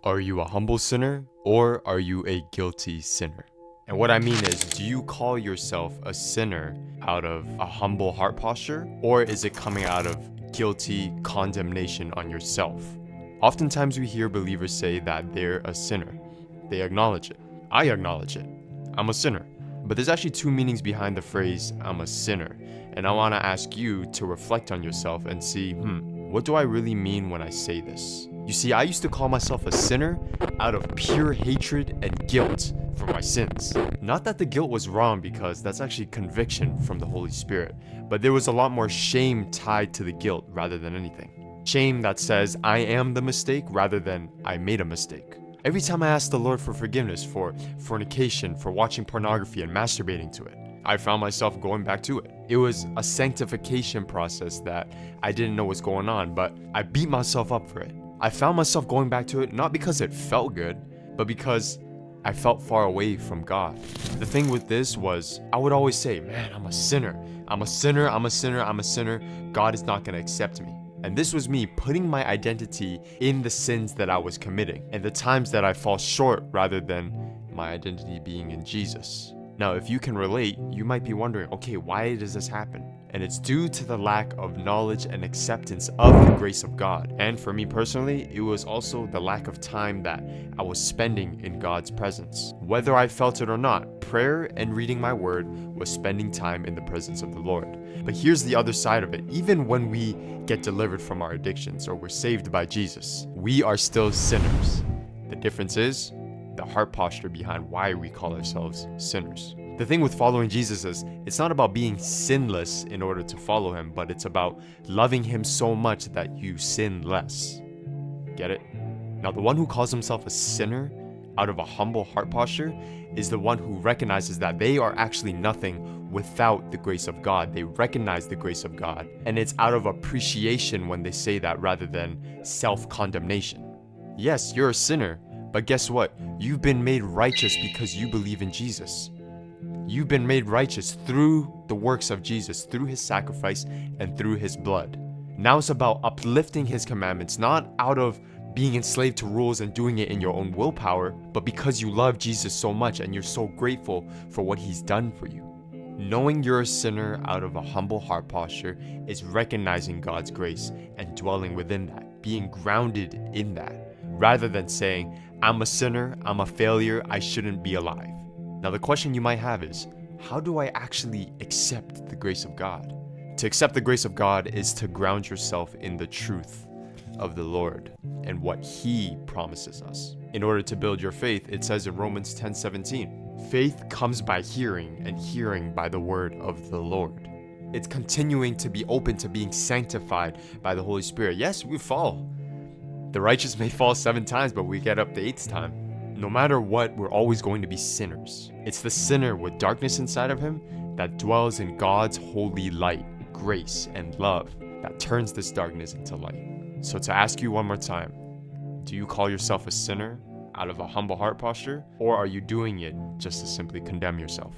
Are you a humble sinner or are you a guilty sinner? And what I mean is, do you call yourself a sinner out of a humble heart posture, or is it coming out of guilty condemnation on yourself? Oftentimes we hear believers say that they're a sinner. They acknowledge it. I acknowledge it. I'm a sinner. But there's actually two meanings behind the phrase, I'm a sinner. And I want to ask you to reflect on yourself and see, what do I really mean when I say this? You see, I used to call myself a sinner out of pure hatred and guilt for my sins. Not that the guilt was wrong, because that's actually conviction from the Holy Spirit, but there was a lot more shame tied to the guilt rather than anything. Shame that says I am the mistake rather than I made a mistake. Every time I asked the Lord for forgiveness for fornication, for watching pornography and masturbating to it, I found myself going back to it. It was a sanctification process that I didn't know was going on, but I beat myself up for it. I found myself going back to it not because it felt good, but because I felt far away from God. The thing with this was, I would always say, man, I'm a sinner. I'm a sinner, I'm a sinner, I'm a sinner. God is not gonna accept me. And this was me putting my identity in the sins that I was committing and the times that I fall short rather than my identity being in Jesus. Now, if you can relate, you might be wondering, okay, why does this happen? And it's due to the lack of knowledge and acceptance of the grace of God. And for me personally, it was also the lack of time that I was spending in God's presence. Whether I felt it or not, prayer and reading my word was spending time in the presence of the Lord. But here's the other side of it. Even when we get delivered from our addictions or we're saved by Jesus, we are still sinners. The difference is the heart posture behind why we call ourselves sinners. The thing with following Jesus is, it's not about being sinless in order to follow him, but it's about loving him so much that you sin less. Get it? Now, the one who calls himself a sinner out of a humble heart posture is the one who recognizes that they are actually nothing without the grace of God. They recognize the grace of God, and it's out of appreciation when they say that rather than self-condemnation. Yes, you're a sinner, but guess what? You've been made righteous because you believe in Jesus. You've been made righteous through the works of Jesus, through his sacrifice and through his blood. Now it's about uplifting his commandments, not out of being enslaved to rules and doing it in your own willpower, but because you love Jesus so much and you're so grateful for what he's done for you. Knowing you're a sinner out of a humble heart posture is recognizing God's grace and dwelling within that, being grounded in that, rather than saying, I'm a sinner, I'm a failure, I shouldn't be alive. Now the question you might have is, how do I actually accept the grace of God? To accept the grace of God is to ground yourself in the truth of the Lord and what he promises us. In order to build your faith, it says in Romans 10:17, faith comes by hearing, and hearing by the word of the Lord. It's continuing to be open to being sanctified by the Holy Spirit. Yes, we fall. The righteous may fall 7 times, but we get up the 8th time. No matter what, we're always going to be sinners. It's the sinner with darkness inside of him that dwells in God's holy light, grace, and love that turns this darkness into light. So to ask you one more time, do you call yourself a sinner out of a humble heart posture, or are you doing it just to simply condemn yourself?